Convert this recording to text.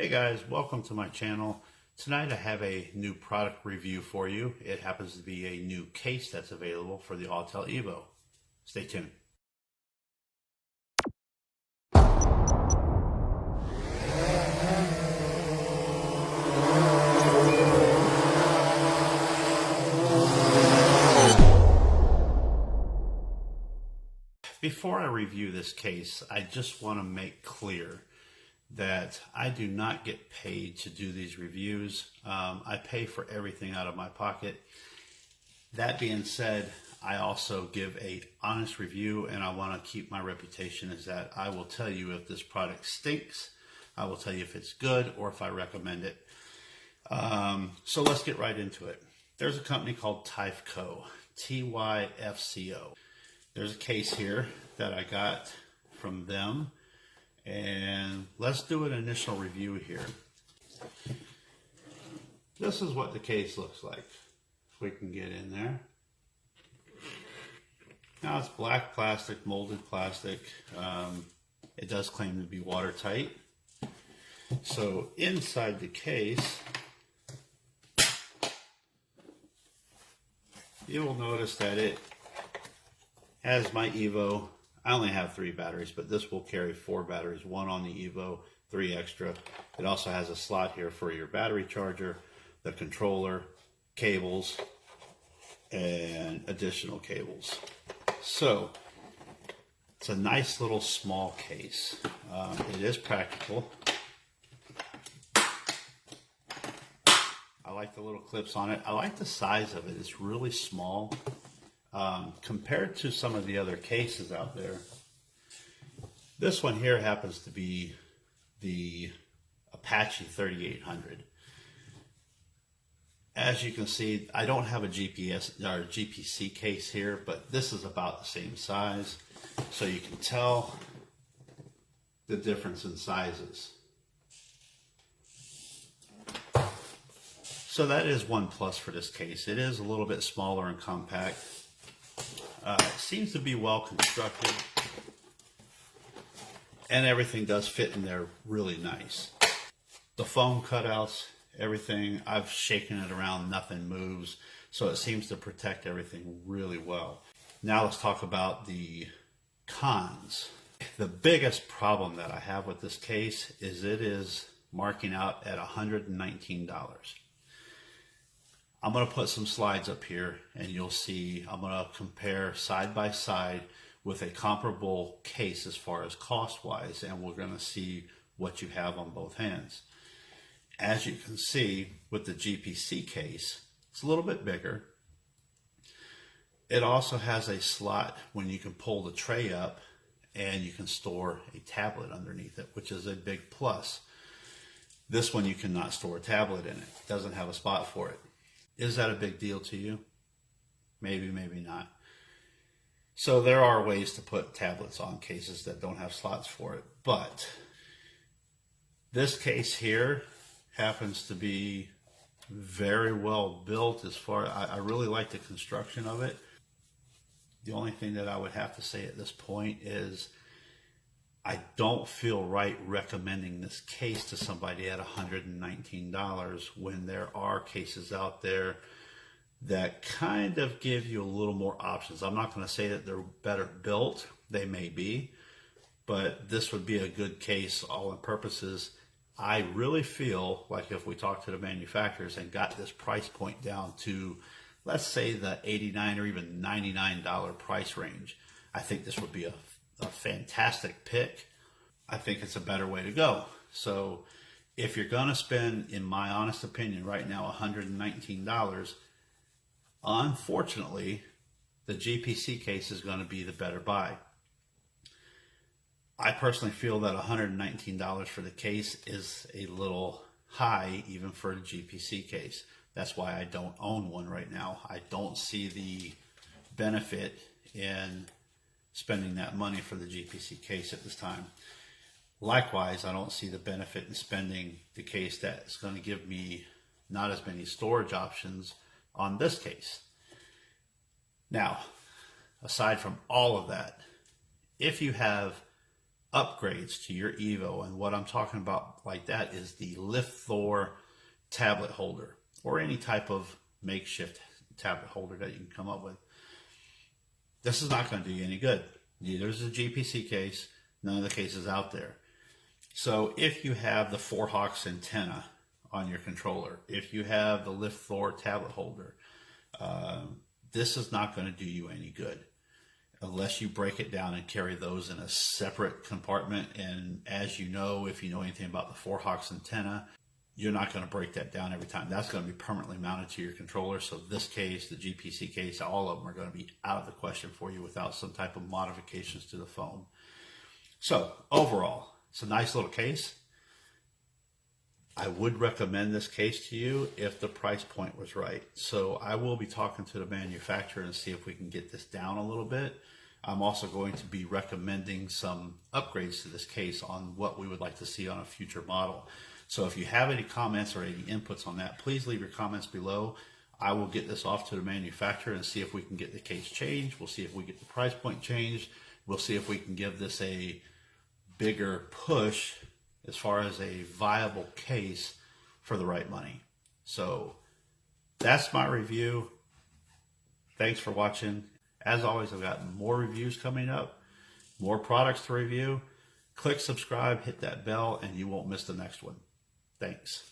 Hey guys, welcome to my channel. Tonight I have a new product review for you. It happens to be a new case that's available for the Autel Evo. Stay tuned. Before I review this case, I just want to make clear that I do not get paid to do these reviews. I pay for everything out of my pocket. That being said, I also give a honest review, and I want to keep my reputation as that I will tell you if this product stinks, I will tell you if it's good or if I recommend it. So let's get right into it. There's a company called Tyfco, Tyfco. There's a case here that I got from them. And let's do an initial review here. This is what the case looks like. If we can get in there. Now it's black plastic, molded plastic. It does claim to be watertight. So inside the case, you will notice that it has my Evo. I only have 3 batteries, but this will carry 4 batteries, 1 on the Evo, 3 extra. It also has a slot here for your battery charger, the controller, cables, and additional cables. So it's a nice little small case. It is practical. I like the little clips on it. I like the size of it. It's really small. Compared to some of the other cases out there, this one here happens to be the Apache 3800. As you can see, I don't have a GPS or GPC case here, but this is about the same size, so you can tell the difference in sizes. So that is one plus for this case. It is a little bit smaller and compact. It seems to be well constructed, and everything does fit in there really nice. The foam cutouts, everything, I've shaken it around, nothing moves, so it seems to protect everything really well. Now let's talk about the cons. The biggest problem that I have with this case is it is marking out at $119. I'm going to put some slides up here and you'll see I'm going to compare side by side with a comparable case as far as cost wise, and we're going to see what you have on both hands. As you can see with the GPC case, it's a little bit bigger. It also has a slot when you can pull the tray up and you can store a tablet underneath it, which is a big plus. This one you cannot store a tablet in it. It doesn't have a spot for it. Is that a big deal to you? Maybe, maybe not. So there are ways to put tablets on cases that don't have slots for it. But this case here happens to be very well built as far as I really like the construction of it. The only thing that I would have to say at this point is I don't feel right recommending this case to somebody at $119 when there are cases out there that kind of give you a little more options. I'm not going to say that they're better built. They may be, but this would be a good case all in purposes. I really feel like if we talk to the manufacturers and got this price point down to, let's say, the $89 or even $99 price range, I think this would be a fantastic pick. I think it's a better way to go. So if you're going to spend, in my honest opinion, right now $119, unfortunately, the GPC case is going to be the better buy. I personally feel that $119 for the case is a little high even for the GPC case. That's why I don't own one right now. I don't see the benefit in spending that money for the GPC case at this time. Likewise, I don't see the benefit in spending the case that's going to give me not as many storage options on this case. Now, aside from all of that, if you have upgrades to your Evo. And what I'm talking about like that is the lift Thor tablet holder or any type of makeshift tablet holder that you can come up with. This is not going to do you any good. Neither is a GPC case. None of the cases out there. So if you have the 4Hawks antenna on your controller, if you have the lift Thor tablet holder, this is not going to do you any good unless you break it down and carry those in a separate compartment. And as you know, if you know anything about the 4Hawks antenna, you're not going to break that down every time. That's going to be permanently mounted to your controller. So this case, the GPC case, all of them are going to be out of the question for you without some type of modifications to the phone. So overall, it's a nice little case. I would recommend this case to you if the price point was right. So I will be talking to the manufacturer and see if we can get this down a little bit. I'm also going to be recommending some upgrades to this case on what we would like to see on a future model. So if you have any comments or any inputs on that, please leave your comments below. I will get this off to the manufacturer and see if we can get the case changed. We'll see if we get the price point changed. We'll see if we can give this a bigger push as far as a viable case for the right money. So that's my review. Thanks for watching. As always, I've got more reviews coming up, more products to review. Click subscribe, hit that bell, and you won't miss the next one. Thanks.